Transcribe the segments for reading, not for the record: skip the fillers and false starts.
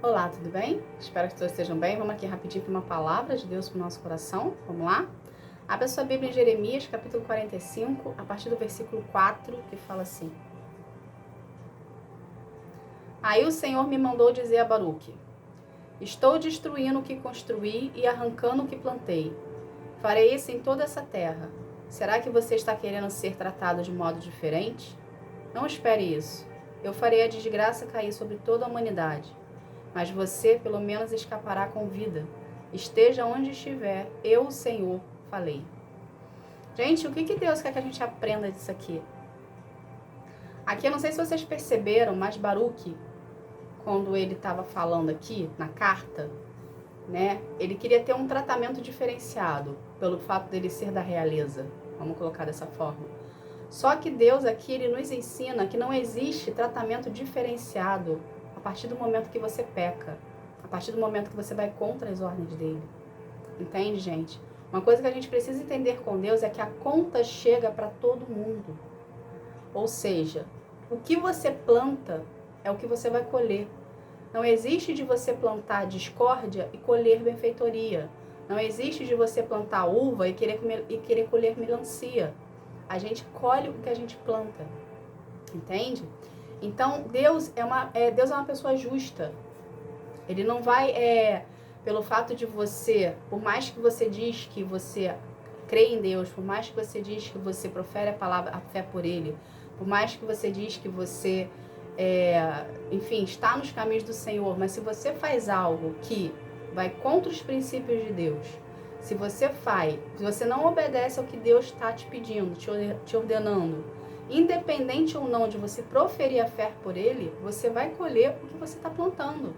Olá, tudo bem? Espero que todos estejam bem. Vamos aqui rapidinho para uma palavra de Deus para o nosso coração. Vamos lá? Abra sua Bíblia em Jeremias, capítulo 45, a partir do versículo 4, que fala assim. Aí o Senhor me mandou dizer a Baruque: estou destruindo o que construí e arrancando o que plantei. Farei isso em toda essa terra. Será que você está querendo ser tratado de modo diferente? Não espere isso. Eu farei a desgraça cair sobre toda a humanidade. Mas você, pelo menos, escapará com vida. Esteja onde estiver, eu, o Senhor, falei. Gente, o que Deus quer que a gente aprenda disso aqui? Aqui, eu não sei se vocês perceberam, mas Baruque, quando ele estava falando aqui, na carta, né, ele queria ter um tratamento diferenciado, pelo fato dele ser da realeza. Vamos colocar dessa forma. Só que Deus aqui, ele nos ensina que não existe tratamento diferenciado a partir do momento que você peca, a partir do momento que você vai contra as ordens dele. Entende, gente? Uma coisa que a gente precisa entender com Deus é que a conta chega para todo mundo. Ou seja, o que você planta é o que você vai colher. Não existe de você plantar discórdia e colher benfeitoria. Não existe de você plantar uva e querer colher melancia. A gente colhe o que a gente planta. Entende? Então, Deus é uma pessoa justa. Ele não vai, pelo fato de você, por mais que você diz que você crê em Deus, por mais que você diz que você profere a fé por Ele, por mais que você diz que você, enfim, está nos caminhos do Senhor, mas se você faz algo que vai contra os princípios de Deus, se você não obedece ao que Deus está te pedindo, te ordenando, independente ou não de você proferir a fé por Ele, você vai colher o que você está plantando.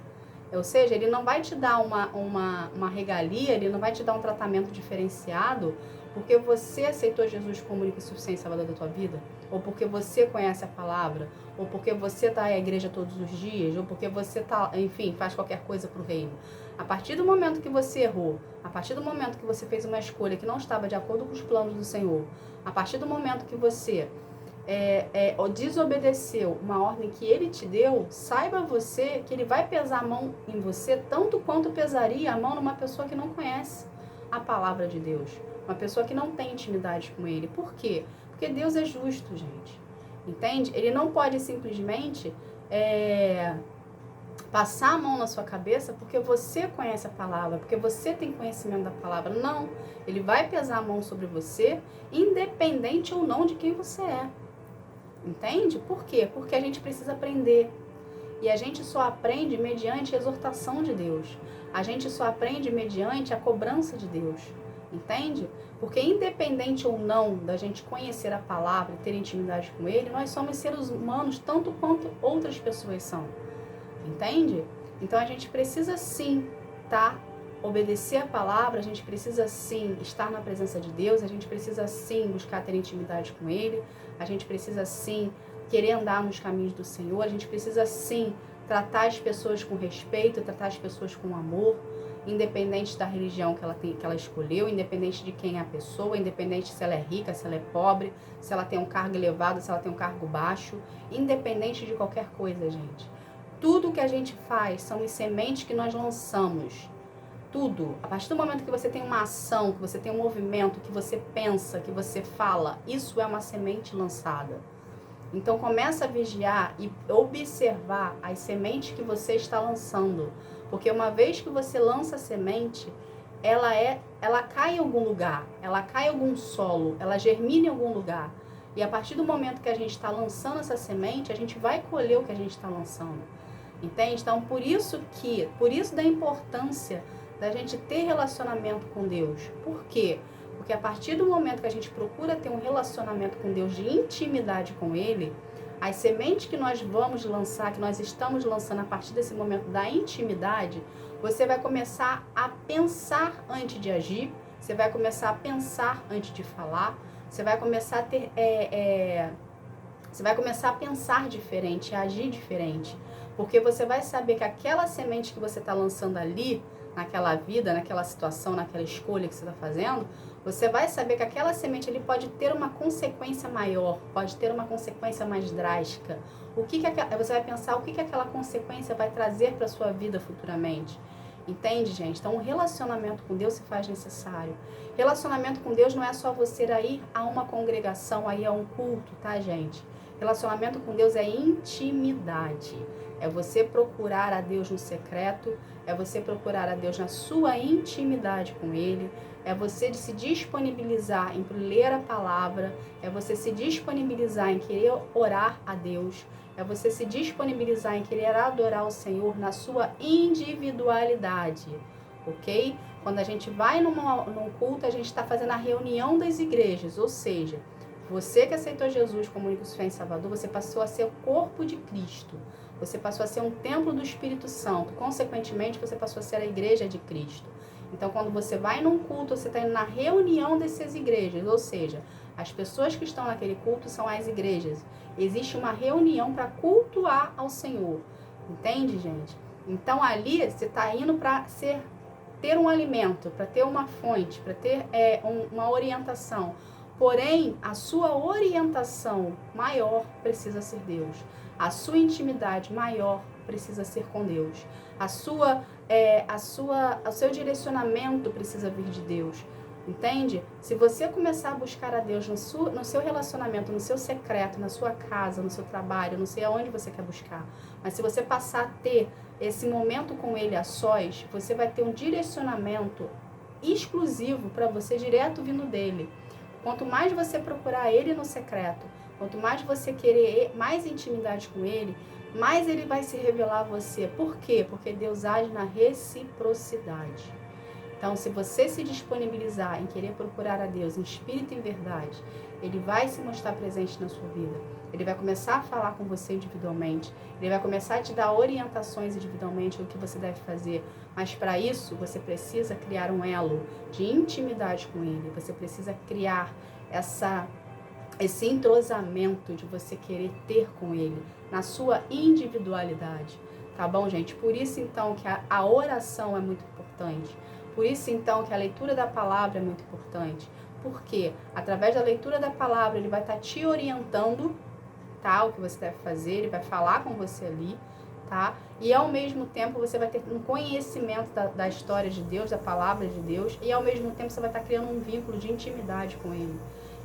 Ou seja, Ele não vai te dar uma regalia, Ele não vai te dar um tratamento diferenciado porque você aceitou Jesus como único e suficiente Salvador da tua vida, ou porque você conhece a palavra, ou porque você está à igreja todos os dias, ou porque você faz qualquer coisa para o reino. A partir do momento que você errou, a partir do momento que você fez uma escolha que não estava de acordo com os planos do Senhor, a partir do momento que você desobedeceu uma ordem que Ele te deu, saiba você que Ele vai pesar a mão em você tanto quanto pesaria a mão numa pessoa que não conhece a palavra de Deus, uma pessoa que não tem intimidade com Ele. Por quê? Porque Deus é justo, gente. Entende? Ele não pode simplesmente passar a mão na sua cabeça porque você conhece a palavra, porque você tem conhecimento da palavra. Não. Ele vai pesar a mão sobre você, independente ou não de quem você é. Entende? Por quê? Porque a gente precisa aprender. E a gente só aprende mediante a exortação de Deus. A gente só aprende mediante a cobrança de Deus. Entende? Porque independente ou não da gente conhecer a palavra e ter intimidade com Ele, nós somos seres humanos tanto quanto outras pessoas são. Entende? Então a gente precisa sim obedecer a palavra, a gente precisa sim estar na presença de Deus, a gente precisa sim buscar ter intimidade com Ele, a gente precisa sim querer andar nos caminhos do Senhor, a gente precisa sim tratar as pessoas com respeito, tratar as pessoas com amor, independente da religião que ela escolheu, independente de quem é a pessoa, independente se ela é rica, se ela é pobre, se ela tem um cargo elevado, se ela tem um cargo baixo, independente de qualquer coisa, gente. Tudo que a gente faz são as sementes que nós lançamos. Tudo. A partir do momento que você tem uma ação, que você tem um movimento, que você pensa, que você fala, isso é uma semente lançada. Então começa a vigiar e observar as sementes que você está lançando. Porque uma vez que você lança a semente, ela cai em algum lugar, ela cai em algum solo, ela germina em algum lugar. E a partir do momento que a gente está lançando essa semente, a gente vai colher o que a gente está lançando. Entende? Então, por isso da importância da gente ter relacionamento com Deus. Por quê? Porque a partir do momento que a gente procura ter um relacionamento com Deus, de intimidade com Ele, as sementes que nós vamos lançar, que nós estamos lançando a partir desse momento da intimidade, você vai começar a pensar antes de agir, você vai começar a pensar antes de falar, você vai começar a ter... você vai começar a pensar diferente, a agir diferente. Porque você vai saber que aquela semente que você está lançando ali, naquela vida, naquela situação, naquela escolha que você está fazendo, você vai saber que aquela semente ali pode ter uma consequência maior, pode ter uma consequência mais drástica. Você vai pensar o que aquela consequência vai trazer para a sua vida futuramente. Entende, gente? Então, o relacionamento com Deus se faz necessário. Relacionamento com Deus não é só você ir a uma congregação, a um culto, tá, gente? Relacionamento com Deus é intimidade. É você procurar a Deus no secreto, é você procurar a Deus na sua intimidade com Ele, é você se disponibilizar em ler a palavra, é você se disponibilizar em querer orar a Deus, é você se disponibilizar em querer adorar o Senhor na sua individualidade, ok? Quando a gente vai num culto, a gente está fazendo a reunião das igrejas, ou seja, você que aceitou Jesus como único e Salvador, você passou a ser o corpo de Cristo. Você passou a ser um templo do Espírito Santo. Consequentemente, você passou a ser a igreja de Cristo. Então, quando você vai num culto, você está indo na reunião dessas igrejas. Ou seja, as pessoas que estão naquele culto são as igrejas. Existe uma reunião para cultuar ao Senhor. Entende, gente? Então, ali, você está indo para ter um alimento, para ter uma fonte, para ter uma orientação. Porém, a sua orientação maior precisa ser Deus. A sua intimidade maior precisa ser com Deus. O seu direcionamento precisa vir de Deus. Entende? Se você começar a buscar a Deus no seu relacionamento, no seu secreto, na sua casa, no seu trabalho, não sei aonde você quer buscar, mas se você passar a ter esse momento com Ele a sós, você vai ter um direcionamento exclusivo para você, direto vindo dele. Quanto mais você procurar Ele no secreto, quanto mais você querer mais intimidade com Ele, mais Ele vai se revelar a você. Por quê? Porque Deus age na reciprocidade. Então, se você se disponibilizar em querer procurar a Deus em espírito e em verdade, Ele vai se mostrar presente na sua vida. Ele vai começar a falar com você individualmente. Ele vai começar a te dar orientações individualmente do que você deve fazer. Mas para isso, você precisa criar um elo de intimidade com Ele. Você precisa criar esse entrosamento de você querer ter com Ele na sua individualidade. Tá bom, gente? Por isso, então, que a oração é muito importante. Por isso, então, que a leitura da palavra é muito importante. Porque, através da leitura da palavra, Ele vai estar te orientando, tá? O que você deve fazer, Ele vai falar com você ali, tá? E, ao mesmo tempo, você vai ter um conhecimento da história de Deus, da palavra de Deus, e, ao mesmo tempo, você vai estar criando um vínculo de intimidade com Ele.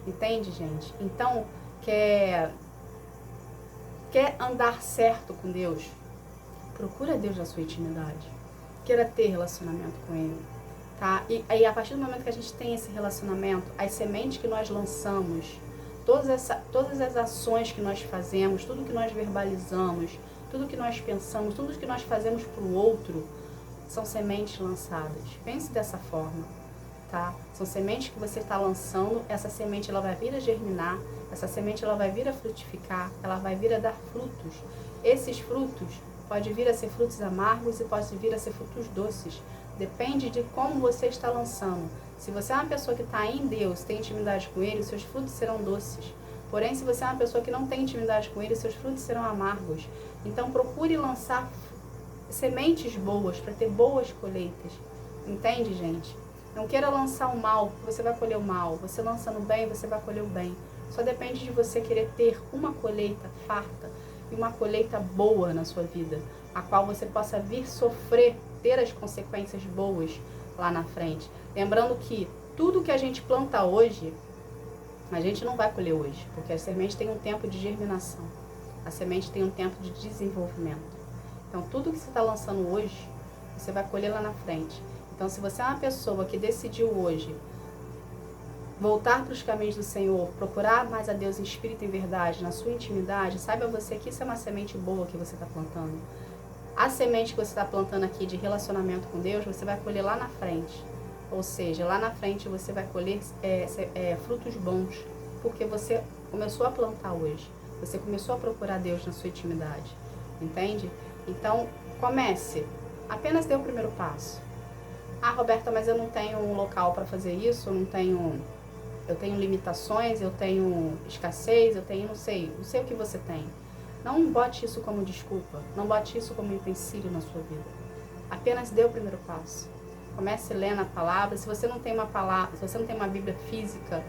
Entende, gente? Então, quer andar certo com Deus? Procura Deus na sua intimidade. Queira ter relacionamento com Ele. Tá? E aí, a partir do momento que a gente tem esse relacionamento, as sementes que nós lançamos, todas as ações que nós fazemos, tudo que nós verbalizamos, tudo que nós pensamos, tudo que nós fazemos para o outro, são sementes lançadas. Pense dessa forma, tá? São sementes que você está lançando, essa semente ela vai vir a germinar, essa semente ela vai vir a frutificar, ela vai vir a dar frutos. Esses frutos podem vir a ser frutos amargos e podem vir a ser frutos doces. Depende de como você está lançando. Se você é uma pessoa que está em Deus, tem intimidade com Ele, os seus frutos serão doces. Porém, se você é uma pessoa que não tem intimidade com Ele, seus frutos serão amargos. Então, procure lançar sementes boas para ter boas colheitas. Entende, gente? Não queira lançar o mal, você vai colher o mal. Você lançando o bem, você vai colher o bem. Só depende de você querer ter uma colheita farta e uma colheita boa na sua vida, a qual você possa vir sofrer, ter as consequências boas lá na frente. Lembrando que tudo que a gente planta hoje, a gente não vai colher hoje, porque a semente tem um tempo de germinação, a semente tem um tempo de desenvolvimento. Então, tudo que você está lançando hoje, você vai colher lá na frente. Então, se você é uma pessoa que decidiu hoje voltar para os caminhos do Senhor, procurar mais a Deus em espírito e em verdade, na sua intimidade, saiba você que isso é uma semente boa que você está plantando. A semente que você está plantando aqui de relacionamento com Deus, você vai colher lá na frente. Ou seja, lá na frente você vai colher frutos bons, porque você começou a plantar hoje. Você começou a procurar Deus na sua intimidade. Entende? Então, comece. Apenas dê o primeiro passo. Ah, Roberta, mas eu não tenho um local para fazer isso, eu tenho limitações, eu tenho escassez, eu tenho, não sei o que você tem. Não bote isso como desculpa, não bote isso como empecilho na sua vida. Apenas dê o primeiro passo. Comece lendo a palavra. Se você não tem uma palavra, se você não tem uma Bíblia física,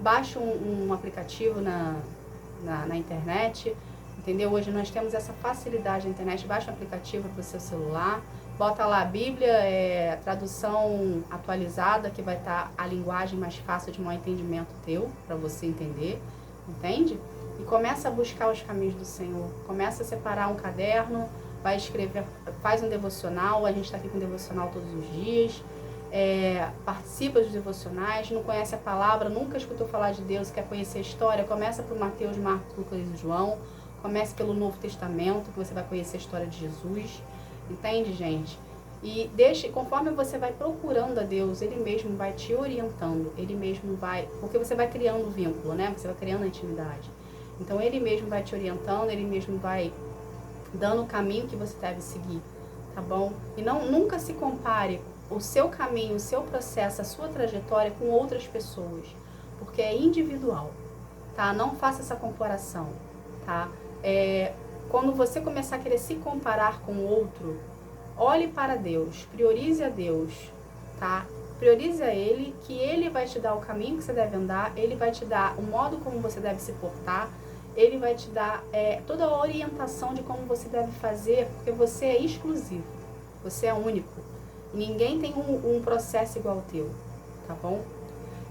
baixe um aplicativo na internet, entendeu? Hoje nós temos essa facilidade na internet. Baixe um aplicativo para o seu celular, bota lá a Bíblia, tradução atualizada, que vai estar a linguagem mais fácil de maior entendimento teu, para você entender, entende? E começa a buscar os caminhos do Senhor. Começa a separar um caderno, vai escrever, faz um devocional. A gente está aqui com devocional todos os dias. Participa dos devocionais. Não conhece a palavra, nunca escutou falar de Deus, quer conhecer a história, começa por Mateus, Marcos, Lucas e João. Comece pelo Novo Testamento, que você vai conhecer a história de Jesus. Entende, gente? E conforme você vai procurando a Deus, Ele mesmo vai te orientando. Ele mesmo vai... Porque você vai criando vínculo, né? Você vai criando a intimidade. Então, Ele mesmo vai te orientando, Ele mesmo vai dando o caminho que você deve seguir, tá bom? E nunca se compare o seu caminho, o seu processo, a sua trajetória com outras pessoas, porque é individual, tá? Não faça essa comparação, tá? Quando você começar a querer se comparar com o outro, olhe para Deus, priorize a Deus, tá? Priorize a Ele, que Ele vai te dar o caminho que você deve andar, Ele vai te dar o modo como você deve se portar, Ele vai te dar toda a orientação de como você deve fazer, porque você é exclusivo, você é único. Ninguém tem um processo igual ao teu, tá bom?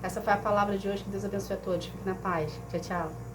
Essa foi a palavra de hoje, que Deus abençoe a todos. Fique na paz. Tchau, tchau.